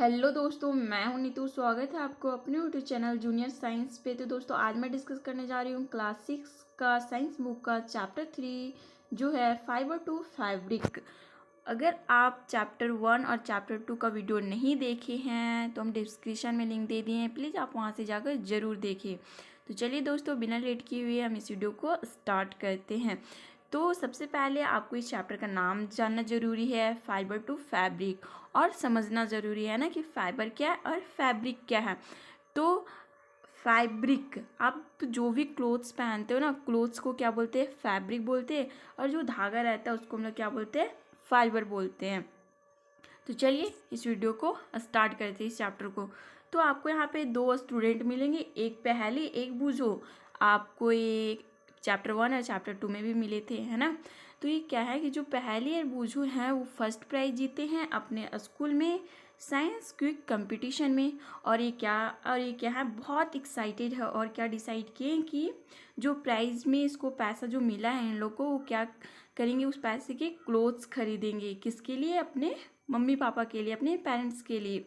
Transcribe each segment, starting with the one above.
Hello दोस्तों, मैं हूं नीतू। स्वागत है आपको अपने यूट्यूब चैनल जूनियर साइंस पे। तो दोस्तों आज मैं डिस्कस करने जा रही हूँ क्लास 6 का साइंस बुक का चैप्टर 3 जो है फाइबर टू फैब्रिक। अगर आप चैप्टर 1 और चैप्टर 2 का वीडियो नहीं देखे हैं तो हम डिस्क्रिप्शन में लिंक दे दिए हैं, प्लीज़ आप वहाँ से जाकर ज़रूर देखें। तो चलिए दोस्तों, बिना लेट किए हुए हम इस वीडियो को स्टार्ट करते हैं। तो सबसे पहले आपको इस चैप्टर का नाम जानना ज़रूरी है, फाइबर टू फैब्रिक, और समझना ज़रूरी है ना कि फाइबर क्या है और फैब्रिक क्या है। तो फैब्रिक, आप जो भी क्लोथ्स पहनते हो ना, क्लोथ्स को क्या बोलते हैं? फैब्रिक बोलते हैं। और जो धागा रहता है उसको हम लोग क्या बोलते हैं? फाइबर बोलते हैं। तो चलिए इस वीडियो को स्टार्ट करते हैं, इस चैप्टर को। तो आपको यहाँ पे दो स्टूडेंट मिलेंगे, एक पहली एक बूझो। आपको ये चैप्टर 1 और चैप्टर 2 में भी मिले थे, है ना। तो ये क्या है कि जो पहली और बूझो हैं वो फर्स्ट प्राइज जीते हैं अपने स्कूल में साइंस क्विक कंपटीशन में। और ये क्या है, बहुत एक्साइटेड है। और क्या डिसाइड किए कि जो प्राइज़ में इसको पैसा जो मिला है इन लोग को, वो क्या करेंगे, उस पैसे के क्लोथ्स खरीदेंगे। किसके लिए? अपने मम्मी पापा के लिए, अपने पेरेंट्स के लिए।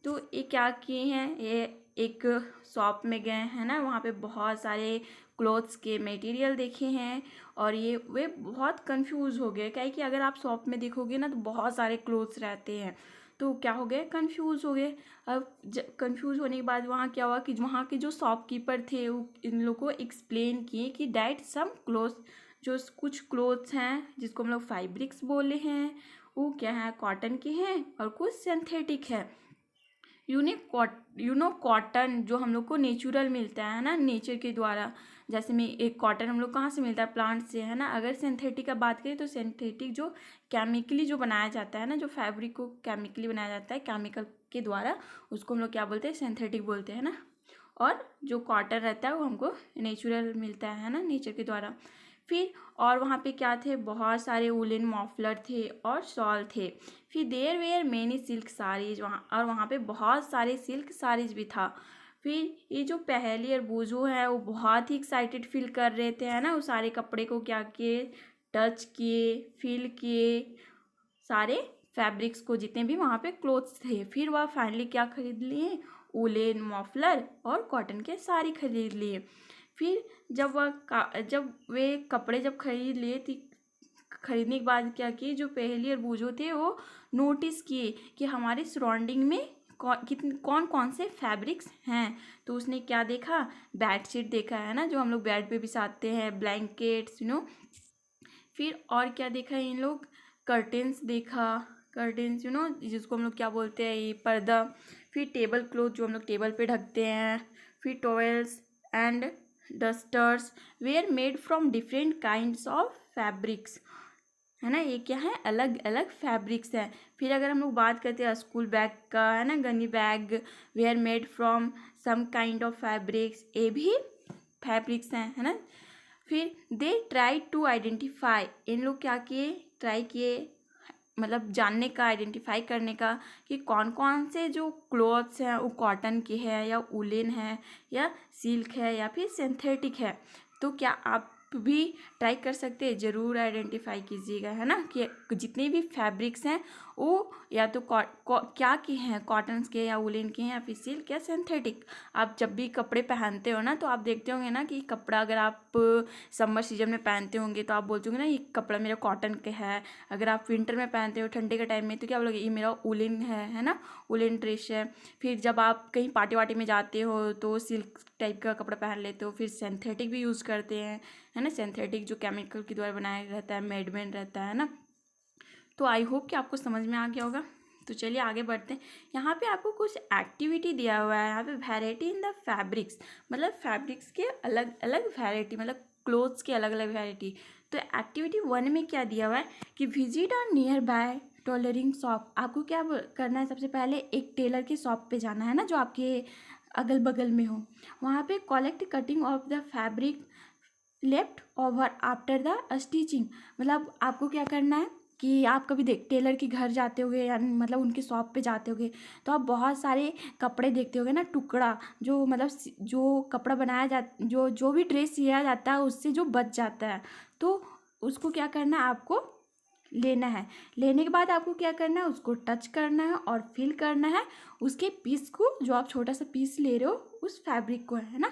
तो ये क्या किए हैं, ये एक शॉप में गए हैं ना, वहाँ पे बहुत सारे क्लोथ्स के मटेरियल देखे हैं। और ये वे बहुत कंफ्यूज हो गए, क्या है कि अगर आप शॉप में देखोगे ना तो बहुत सारे क्लोथ्स रहते हैं। तो क्या हो गए, कंफ्यूज हो गए। अब कंफ्यूज होने के बाद वहाँ क्या हुआ कि वहाँ के जो शॉपकीपर थे वो इन लोग को एक्सप्लेन किए कि डैट सम क्लोथ्स, जो कुछ क्लोथ्स हैं जिसको हम लोग फैब्रिक्स बोले हैं, वो क्या है, कॉटन के हैं और कुछ सिंथेटिक है। कॉटन जो हम लोग को नेचुरल मिलता है ना, नेचर के द्वारा। जैसे में एक कॉटन हम लोग कहाँ से मिलता है? प्लांट से, है ना। अगर सिंथेटिक का बात करें तो सिंथेटिक जो केमिकली जो बनाया जाता है ना, जो फैब्रिक को केमिकली बनाया जाता है केमिकल के द्वारा, उसको हम लोग क्या बोलते हैं? सिंथेटिक बोलते हैं ना। और जो कॉटन रहता है वो हमको नेचुरल मिलता है ना, नेचर के द्वारा। फिर और वहाँ पे क्या थे, बहुत सारे वुलन मॉफलर थे और शॉल थे। फिर there were many silk saris, वहाँ पे बहुत सारे सिल्क साड़ीज भी था। फिर ये जो पहली और बूझो है वो बहुत ही एक्साइटेड फील कर रहे थे, है ना। वो सारे कपड़े को क्या किए, टच किए, फील किए, सारे फैब्रिक्स को, जितने भी वहाँ पे क्लोथ्स थे। फिर वह फाइनली क्या खरीद लिए, वुलन मफलर और कॉटन के साड़ी खरीद लिए। फिर जब वे कपड़े जब खरीद लिए थी, खरीदने के बाद क्या किए, जो पहली और बूझो थे वो नोटिस किए कि हमारे सराउंडिंग में कौन कौन से फैब्रिक्स हैं। तो उसने क्या देखा, बेडशीट देखा, है ना, जो हम लोग बेड पे बिछाते हैं, ब्लैंकेट्स, फिर और क्या देखा इन लोग, कर्टेंस देखा, कर्टेंस जिसको हम लोग क्या बोलते हैं, ये पर्दा। फिर टेबल क्लॉथ जो हम लोग टेबल पे ढकते हैं। फिर towels and dusters where made from different kinds of fabrics, है ना। ये क्या है, अलग अलग फैब्रिक्स हैं। फिर अगर हम लोग बात करते हैं स्कूल बैग का, है ना, gunny bag were made from some kind of fabrics, ये भी फैब्रिक्स हैं, है ना। फिर दे ट्राई टू आइडेंटिफाई, इन लोग क्या किए, ट्राई किए, मतलब जानने का, आइडेंटिफाई करने का कि कौन कौन से जो क्लॉथ्स हैं वो कॉटन के हैं या वुलन है या सिल्क है या फिर सिंथेटिक है। तो क्या आप भी ट्राई कर सकते हैं, ज़रूर आइडेंटिफाई कीजिएगा, है ना, कि जितने भी फैब्रिक्स हैं वो या तो क्या के हैं, कॉटन्स के या वुलन के हैं या फिर सिल्क या सिंथेटिक। आप जब भी कपड़े पहनते हो ना तो आप देखते होंगे ना कि कपड़ा अगर आप समर सीजन में पहनते होंगे तो आप बोलते होंगे ना ये कपड़ा मेरा कॉटन का है। अगर आप विंटर में पहनते हो, ठंडे के टाइम में, तो क्या बोलोगे, ये मेरा वुलन है ना, वुलन ड्रेस है। फिर जब आप कहीं पार्टी वार्टी में जाते हो तो सिल्क टाइप का कपड़ा पहन लेते हो। फिर सिंथेटिक भी यूज़ करते हैं, है ना, सिंथेटिक जो केमिकल के द्वारा बनाया रहता है, मेडमेड रहता है ना। तो आई होप कि आपको समझ में आ गया होगा। तो चलिए आगे बढ़ते हैं। यहाँ पे आपको कुछ एक्टिविटी दिया हुआ है। यहाँ पे वैरायटी इन द फैब्रिक्स, मतलब फैब्रिक्स के अलग अलग वैरायटी, मतलब क्लोथ्स के अलग अलग वैरायटी। तो एक्टिविटी 1 में क्या दिया हुआ है कि visit a near by tailoring shop. आपको क्या करना है, सबसे पहले एक टेलर के शॉप पे जाना है ना, जो आपके अगल बगल में हो। वहाँ पे collect cutting of the fabric left over after the stitching, मतलब आपको क्या करना है कि आप कभी टेलर के घर जाते होगे या मतलब उनके शॉप पे जाते होगे तो आप बहुत सारे कपड़े देखते होगे ना, टुकड़ा, जो मतलब जो कपड़ा बनाया जा, जो जो भी ड्रेस सिया जाता है उससे जो बच जाता है, तो उसको क्या करना है आपको, लेना है। लेने के बाद आपको क्या करना है, उसको टच करना है और फील करना है उसके पीस को, जो आप छोटा सा पीस ले रहे हो उस फैब्रिक को, है ना।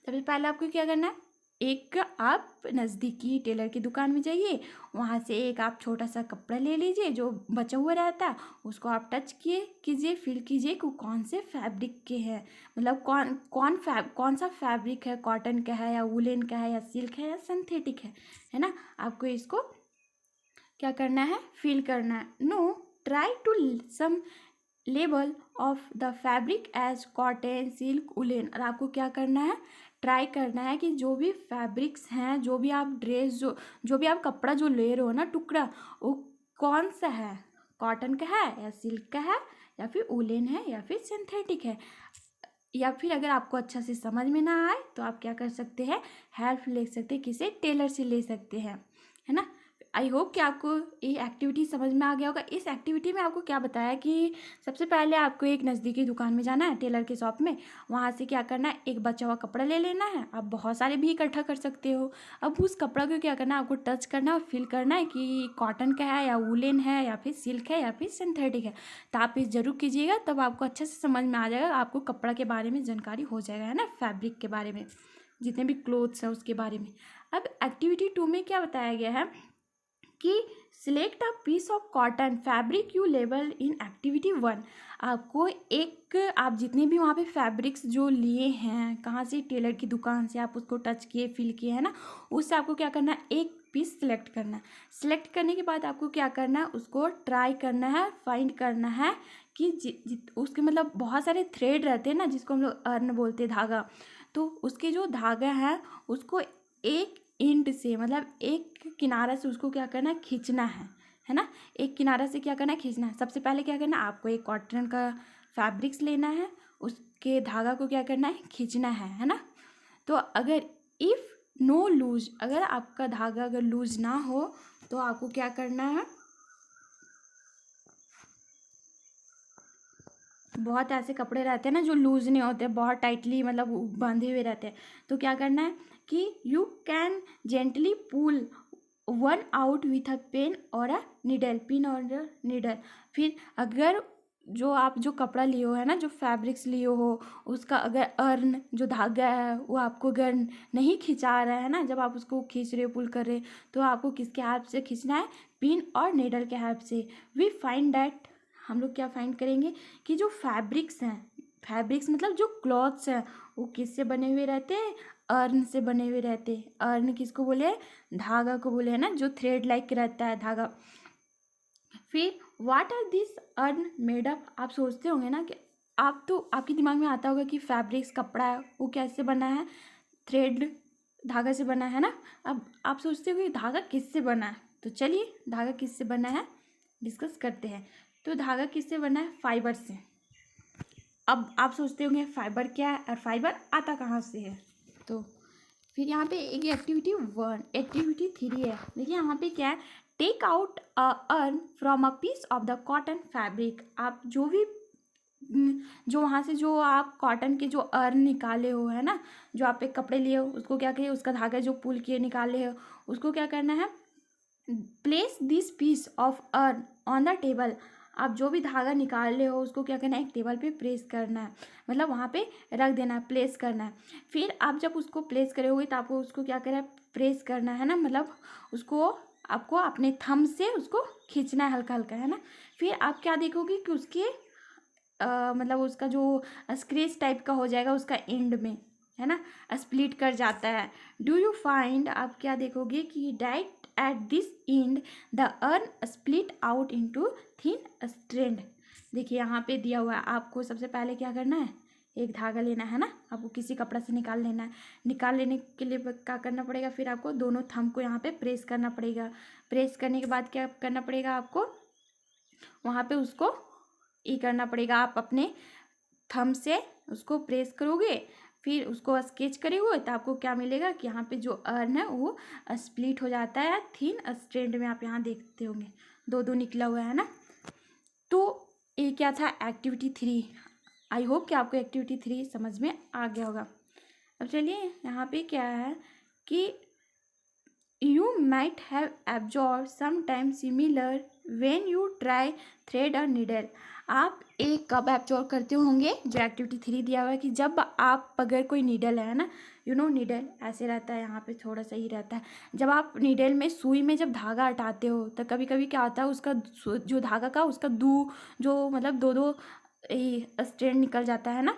सबसे पहले आपको क्या करना है, एक आप नज़दीकी टेलर की दुकान में जाइए, वहाँ से एक आप छोटा सा कपड़ा ले लीजिए जो बचा हुआ रहता है, उसको आप टच कीजिए, फील कीजिए कि कौन से फैब्रिक के हैं, मतलब कौन सा फैब्रिक है, कॉटन का है या वुलन का है या सिल्क है या सिंथेटिक है ना। आपको इसको क्या करना है, फील करना है। No, try to some label of the fabric as cotton, silk, woollen. और आपको क्या करना है, ट्राई करना है कि जो भी फैब्रिक्स हैं, जो भी आप ड्रेस, जो भी आप कपड़ा जो ले रहे हो ना, टुकड़ा, वो कौन सा है, कॉटन का है या सिल्क का है या फिर वुलन है या फिर सिंथेटिक है। या फिर अगर आपको अच्छा से समझ में ना आए तो आप क्या कर सकते हैं, हेल्प ले सकते हैं, किसी टेलर से ले सकते हैं, है ना। आई होप कि आपको ये एक्टिविटी समझ में आ गया होगा। इस एक्टिविटी में आपको क्या बताया कि सबसे पहले आपको एक नज़दीकी दुकान में जाना है, टेलर के शॉप में, वहाँ से क्या करना है, एक बचा हुआ कपड़ा ले लेना है। आप बहुत सारे भी इकट्ठा कर सकते हो। अब उस कपड़ा को क्या करना है, आपको टच करना है और फील करना है कि कॉटन का है या वुलन है या फिर सिल्क है या फिर सिंथेटिक है। तो आप इस ज़रूर कीजिएगा, तब आपको अच्छे से समझ में आ जाएगा, आपको कपड़ा के बारे में जानकारी हो जाएगा, है ना, फैब्रिक के बारे में, जितने भी क्लोथ्स हैं उसके बारे में। अब एक्टिविटी 2 में क्या बताया गया है कि select a piece of cotton fabric you label in activity 1। आपको एक, आप जितने भी वहाँ पे फैब्रिक्स जो लिए हैं, कहाँ से, टेलर की दुकान से, आप उसको टच किए, फील किए, है ना, उससे आपको क्या करना है, एक पीस सिलेक्ट करना है। सिलेक्ट करने के बाद आपको क्या करना है, उसको ट्राई करना है, फाइंड करना है कि उसके मतलब बहुत सारे थ्रेड रहते हैं ना, जिसको हम लोग अर्न बोलते हैं, धागा। तो उसके जो धागा है उसको एक एंड से, मतलब एक किनारा से उसको क्या करना है, खींचना है ना। एक किनारा से क्या करना है, खींचना है। सबसे पहले क्या करना है, आपको एक कॉटन का फैब्रिक्स लेना है, उसके धागा को क्या करना है, खींचना है ना। तो अगर इफ़ नो लूज, अगर आपका धागा अगर लूज ना हो तो आपको क्या करना है, बहुत ऐसे कपड़े रहते हैं ना जो लूज नहीं होते, बहुत टाइटली मतलब बंधे हुए रहते हैं, तो क्या करना है कि you can gently pull one out with a pen और अ निडल, पिन और निडल। फिर अगर जो आप जो कपड़ा लिए हो, है ना, जो फैब्रिक्स लिए हो, उसका अगर अर्न जो धागा है वो आपको अगर नहीं खिंचा रहा है ना, जब आप उसको खींच रहे हो, पुल कर रहे हो, तो आपको किसके हेल्प से खींचना है, पिन और निडल के हेल्प से। वी फाइंड दैट, हम लोग क्या फाइंड करेंगे कि जो फैब्रिक्स हैं, फैब्रिक्स मतलब जो क्लॉथ्स हैं, वो किससे बने हुए रहते हैं, अर्न से बने हुए रहते हैं। अर्न किसको बोले, धागा को बोले, है ना, जो थ्रेड लाइक रहता है धागा। फिर what are this yarn made up, आप सोचते होंगे ना कि आप तो, आपके दिमाग में आता होगा कि फैब्रिक्स कपड़ा है वो कैसे बना है, थ्रेड, धागा से बना है ना। अब आप सोचते हो कि धागा किससे बना है, तो चलिए धागा किससे बना है डिस्कस करते हैं। तो धागा किससे बना है, फाइबर से। अब आप सोचते होंगे फाइबर क्या है और फाइबर आता कहाँ से है। तो फिर यहाँ पे एक एक्टिविटी 1, एक्टिविटी 3 है। देखिए यहाँ पे क्या है, take out a yarn from a piece of the cotton fabric. आप जो भी जो वहाँ से जो आप कॉटन के जो अर्न निकाले हो, है ना, जो आप एक कपड़े लिए हो, उसको क्या करिए, उसका धागा जो पुल किए निकाले हो, उसको क्या करना है, place this piece of yarn on the table. आप जो भी धागा निकाल रहे हो उसको क्या करना है, एक टेबल पे प्लेस करना है, मतलब वहाँ पे रख देना है, प्लेस करना है। फिर आप जब उसको प्लेस करोगे तो आपको उसको क्या करना है, प्रेस करना है ना, मतलब उसको आपको अपने थंब से उसको खींचना है हल्का हल्का, है ना। फिर आप क्या देखोगे कि उसके मतलब उसका जो स्क्रेच टाइप का हो जाएगा उसका एंड में, है ना, स्प्लिट कर जाता है। डू यू फाइंड, आप क्या देखोगे कि diet at this and the earn split out into thin strand. देखिए यहाँ पे दिया हुआ है, आपको सबसे पहले क्या करना है, एक धागा लेना है ना, आपको किसी कपड़ा से निकाल लेना है। निकाल लेने के लिए क्या करना पड़ेगा, फिर आपको दोनों थंब को यहाँ पे प्रेस करना पड़ेगा। प्रेस करने के बाद क्या करना पड़ेगा, आपको वहाँ पे उसको ये करना पड़ेगा, आप अपने थंब से उसको प्रेस करोगे, फिर उसको स्केच करोगे, तो आपको क्या मिलेगा कि यहाँ पे जो अर्न है वो स्प्लिट हो जाता है थिन स्ट्रैंड में। आप यहाँ देखते होंगे दो दो निकला हुआ है ना। तो ये क्या था, एक्टिविटी 3। आई होप कि आपको एक्टिविटी 3 समझ में आ गया होगा। अब चलिए यहाँ पे क्या है कि You might have absorbed sometime similar when you try thread or needle. आप एक कब एब्जॉर्व करते होंगे, जो एक्टिविटी 3 दिया हुआ है कि जब आप अगर कोई नीडल है ना, नीडल ऐसे रहता है, यहाँ पे थोड़ा सा ही रहता है। जब आप नीडल में सुई में जब धागा हटाते हो तो कभी कभी क्या होता है, उसका जो धागा का उसका जो मतलब दो स्ट्रैंड निकल जाता है ना,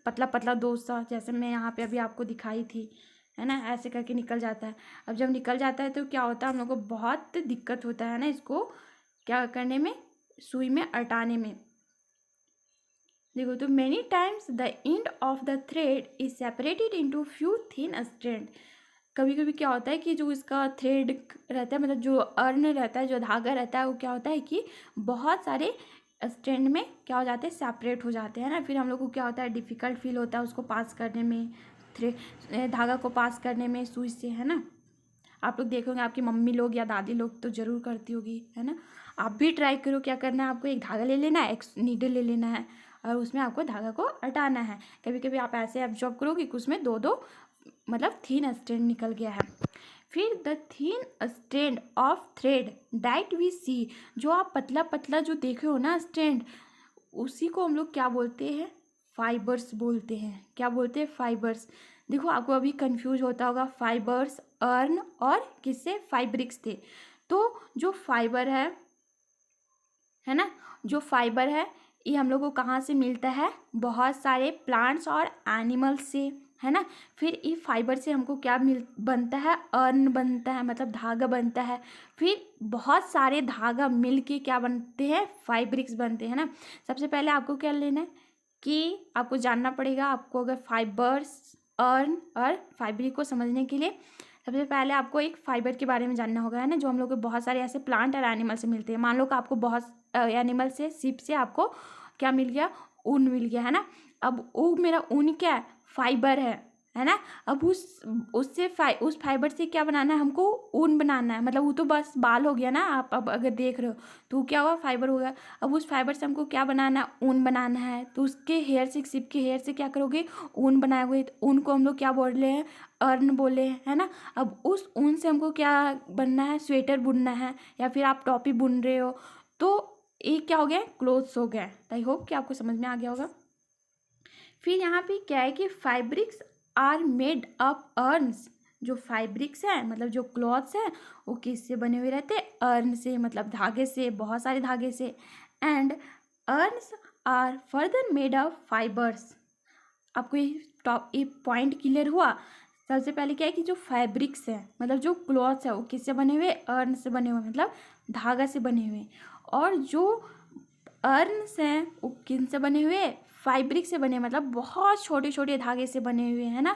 पतला पतला दो सा, जैसे मैं यहाँ पे अभी आपको दिखाई थी, है ना, ऐसे करके निकल जाता है। अब जब निकल जाता है तो क्या होता है, हम लोग को बहुत दिक्कत होता है ना इसको क्या करने में, सुई में अटाने में। देखो, तो many times the end of the thread is separated into few thin strand. कभी कभी क्या होता है कि जो इसका थ्रेड रहता है, मतलब जो अर्न रहता है, जो धागा रहता है, वो क्या होता है कि बहुत सारे स्ट्रैंड में क्या हो जाते हैं, सेपरेट हो जाते हैं ना। फिर हम लोग को क्या होता है, डिफ़िकल्ट फील होता है उसको पास करने में, धागा को पास करने में सुई से, है ना। आप लोग देखोगे आपकी मम्मी लोग या दादी लोग तो ज़रूर करती होगी, है ना। आप भी ट्राई करो, क्या करना है आपको, एक धागा ले लेना है, एक नीडल ले लेना है, और उसमें आपको धागा को हटाना है। कभी कभी आप ऐसे एब्जॉर्ब करो कि उसमें दो दो मतलब थीन स्ट्रैंड निकल गया है। फिर the thin strand of thread that we see, जो आप पतला पतला जो देखे हो ना स्ट्रैंड, उसी को हम लोग क्या बोलते हैं, फाइबर्स बोलते हैं। क्या बोलते हैं, फाइबर्स। देखो, आपको अभी कंफ्यूज होता होगा, फाइबर्स अर्न और किससे, फाइब्रिक्स थे। तो जो फाइबर है ना, जो फाइबर है ये हम लोग को कहाँ से मिलता है, बहुत सारे प्लांट्स और एनिमल्स से, है ना। फिर ये फाइबर से हमको क्या बनता है, अर्न बनता है, मतलब धागा बनता है। फिर बहुत सारे धागा मिल के क्या बनते हैं, फाइब्रिक्स बनते हैं ना। सबसे पहले आपको क्या लेना है कि आपको जानना पड़ेगा, आपको अगर फाइबर्स, अर्न और फाइब्रिक को समझने के लिए सबसे पहले आपको एक फाइबर के बारे में जानना होगा, है ना, जो हम लोग को बहुत सारे ऐसे प्लांट और एनिमल से मिलते हैं। मान लो कि आपको बहुत एनिमल से, शिप से आपको क्या मिल गया, ऊन मिल गया, है ना। अब वो मेरा ऊन क्या है, फाइबर है ना। अब उस फाइबर से क्या बनाना है हमको, ऊन बनाना है। मतलब वो तो बस बाल हो गया ना, आप अब अगर देख रहे हो तो क्या हुआ, फाइबर हो गया। अब उस फाइबर से हमको क्या बनाना है, ऊन बनाना है। तो उसके हेयर से, शिप के हेयर से क्या करोगे, ऊन बनाओगे। तो ऊन को हम लोग क्या बोल रहे हैं, अर्न बोले, है ना। अब उस ऊन से हमको क्या बनना है, स्वेटर बुनना है, या फिर आप टोपी बुन रहे हो, तो ये क्या हो गया, क्लोथ्स हो गया। आई होप कि आपको समझ में आ गया होगा। फिर यहाँ पे क्या है कि फाइब्रिक्स आर मेड अप अर्न्स। जो फाइब्रिक्स है मतलब जो क्लॉथ्स है वो किससे बने हुए रहते हैं, अर्न से, मतलब धागे से, बहुत सारे धागे से। And yarns are further made up fibres. आपको ये पॉइंट क्लियर हुआ। सबसे पहले क्या है कि जो फैब्रिक्स है मतलब जो क्लॉथ्स है वो किससे बने हुए, अर्न से बने हुए, मतलब धागा से बने हुए। और जो अर्न्स हैं वो किन से बने हुए, फाइब्रिक से बने, मतलब बहुत छोटे छोटे धागे से बने हुए, है ना।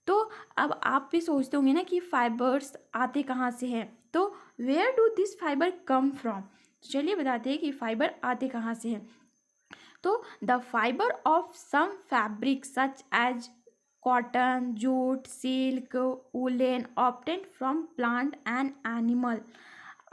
तो अब आप भी सोचते होंगे ना कि फाइबर्स आते कहाँ से हैं, तो where do this fibre come from. चलिए बताते हैं कि फाइबर आते कहाँ से हैं। तो the fibre of some fabric such as cotton, jute, silk, woollen obtained from plant and animal.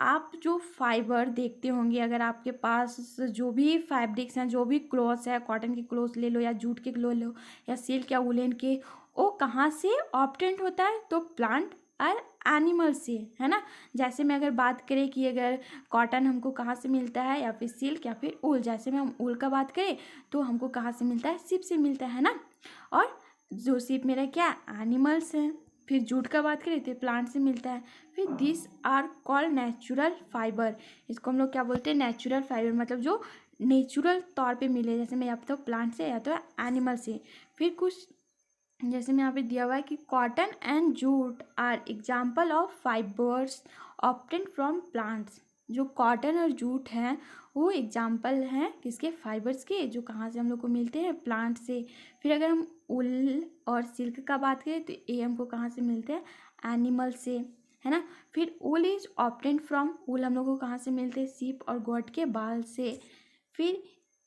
आप जो फाइबर देखते होंगे, अगर आपके पास जो भी फैब्रिक्स हैं, जो भी क्लॉथ्स है, कॉटन के क्लॉथ ले लो या जूट के क्लॉथ ले लो या सिल्क या वुलन के, वो कहाँ से ऑब्टेंड होता है, तो प्लांट और एनिमल से, है ना। जैसे मैं अगर बात करें कि अगर कॉटन हमको कहाँ से मिलता है, या फिर सिल्क या फिर ऊल, जैसे में हम ऊल का बात करें तो हमको कहाँ से मिलता है, सिप से मिलता है ना। और जो सिप मेरा क्या, एनिमल्स हैं। फिर जूट का बात करें तो प्लांट से मिलता है। फिर this are called natural fibre. इसको हम लोग क्या बोलते हैं, नेचुरल फाइबर, मतलब जो नेचुरल तौर पे मिले, जैसे मैं या तो प्लांट से या तो एनिमल से। फिर कुछ जैसे मैं यहाँ पे दिया हुआ है कि cotton and jute are example of fibres obtained from plants. जो कॉटन और जूट हैं वो एग्जाम्पल हैं किसके, फाइबर्स के, जो कहाँ से हम लोग को मिलते हैं, प्लांट से। फिर अगर हम उल और सिल्क का बात करें तो ये हमको कहाँ से मिलते हैं, एनिमल से, है ना। फिर ऊल इज ऑब्टेन्ड फ्रॉम, ऊल हम लोग को कहाँ से मिलते हैं, सीप और गोट के बाल से। फिर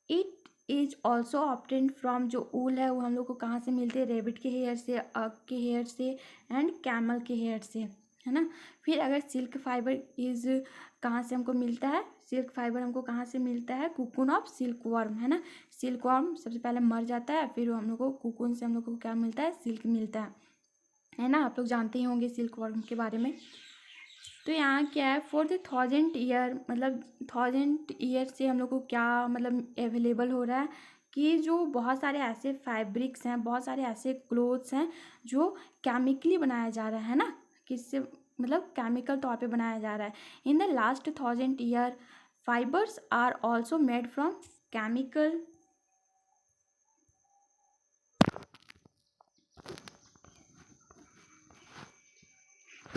it is also obtained from, जो ऊल है वो हम लोग को कहाँ से मिलते हैं, रेबिट के हेयर से, अग के हेयर से एंड कैमल के हेयर से, है ना। फिर अगर सिल्क फाइबर इज कहाँ से हमको मिलता है, सिल्क फाइबर हमको कहाँ से मिलता है, कुकुन ऑफ सिल्क वर्म, है ना। सिल्क वर्म सबसे पहले मर जाता है, फिर हम लोग को कुकुन से हम लोग को क्या मिलता है, सिल्क मिलता है ना। आप लोग जानते ही होंगे सिल्क वर्म के बारे में। तो यहाँ क्या है, फॉर द 1000 ईयर, मतलब 1000 ईयर से हम लोग को क्या मतलब अवेलेबल हो रहा है कि जो बहुत सारे ऐसे फैब्रिक्स हैं, बहुत सारे ऐसे क्लोथ्स हैं जो केमिकली बनाया जा रहा है ना, किससे मतलब केमिकल तौर पे बनाया जा रहा है। In the last 1000 year fibres are also made from chemical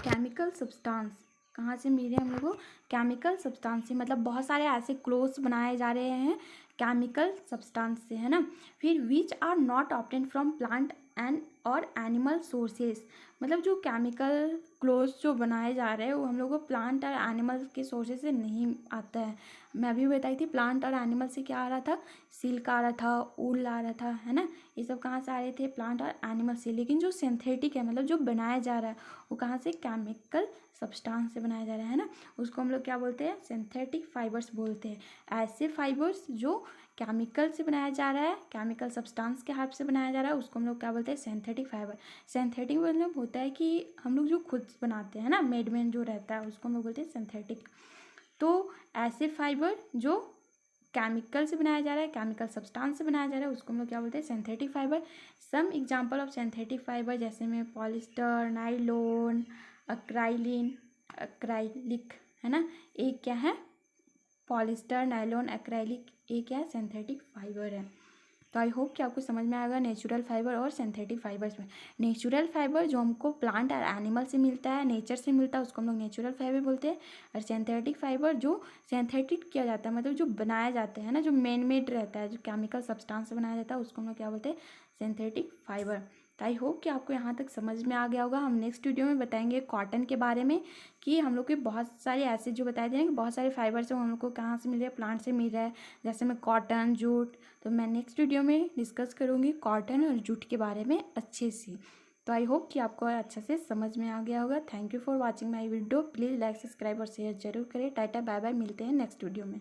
chemical substance. कहाँ से मिल रहे हैं हम लोग को? केमिकल सब्सटेंस से, मतलब बहुत सारे ऐसे क्लोथ्स बनाए जा रहे हैं केमिकल सब्सटेंस से, है ना। फिर which are not obtain from plant and और एनिमल सोर्सेस, मतलब जो केमिकल क्लोथ्स जो बनाए जा रहे हैं वो हम लोग को प्लांट और एनिमल के सोर्सेज से नहीं आता है। मैं अभी बताई थी प्लांट और एनिमल से क्या आ रहा था, सिल्क आ रहा था, ऊल आ रहा था, है ना। ये सब कहाँ से आ रहे थे? प्लांट और एनिमल से। लेकिन जो सिंथेटिक है, मतलब जो बनाया जा रहा है वो कहाँ से? केमिकल सब्सटेंस से बनाया जा रहा है ना, उसको हम लोग क्या बोलते हैं? सिंथेटिक फाइबर्स बोलते हैं। ऐसे फाइबर्स जो केमिकल से बनाया जा रहा है, केमिकल सब्सटेंस के हेल्प से बनाया जा रहा है, उसको हम लोग क्या बोलते हैं? Synthetic fibre. सिंथेटिक मतलब होता है कि हम लोग जो खुद बनाते हैं ना, मेडमेन जो रहता है, उसको हम लोग बोलते हैं सिंथेटिक। तो ऐसे फाइबर जो केमिकल से बनाया जा रहा है, केमिकल सब्सटेंस से बनाया जा रहा है, उसको हम लोग क्या बोलते हैं? Synthetic fibre. Some example of synthetic fibre जैसे में पॉलिस्टर, नाइलॉन, अक्राइलिन, अक्राइलिक, है ना। एक क्या है? पॉलिस्टर, नाइलॉन, एक्रेलिक, ये क्या है? सिंथेटिक फाइबर है। तो आई होप कि आपको समझ में आएगा नेचुरल फाइबर और सिंथेटिक फाइबर्स में। नेचुरल फाइबर जो हमको प्लांट और एनिमल से मिलता है, नेचर से मिलता है, उसको हम लोग नेचुरल फाइबर बोलते हैं। और सिंथेटिक फाइबर जो सिंथेटिक किया जाता है, मतलब जो बनाया जाता है ना, जो मैन मेड रहता है, जो केमिकल सब्सटेंस से बनाया जाता है, उसको हम लोग क्या बोलते हैं? Synthetic fibre. तो आई होप कि आपको यहाँ तक समझ में आ गया होगा। हम नेक्स्ट वीडियो में बताएंगे कॉटन के बारे में, कि हम लोग के बहुत सारे ऐसे जो बताए जाएंगे, बहुत सारे फाइबर्स हैं, हम लोग को कहाँ से मिल रहा है? प्लांट से मिल रहा है, जैसे में कॉटन, जूट। तो मैं नेक्स्ट वीडियो में डिस्कस करूँगी कॉटन और जूट के बारे में अच्छे से। तो आई होप कि आपको अच्छा से समझ में आ गया होगा। Thank you for watching my video. Please like, subscribe और शेयर जरूर करें। टाटा, बाय बाय, मिलते हैं नेक्स्ट वीडियो में।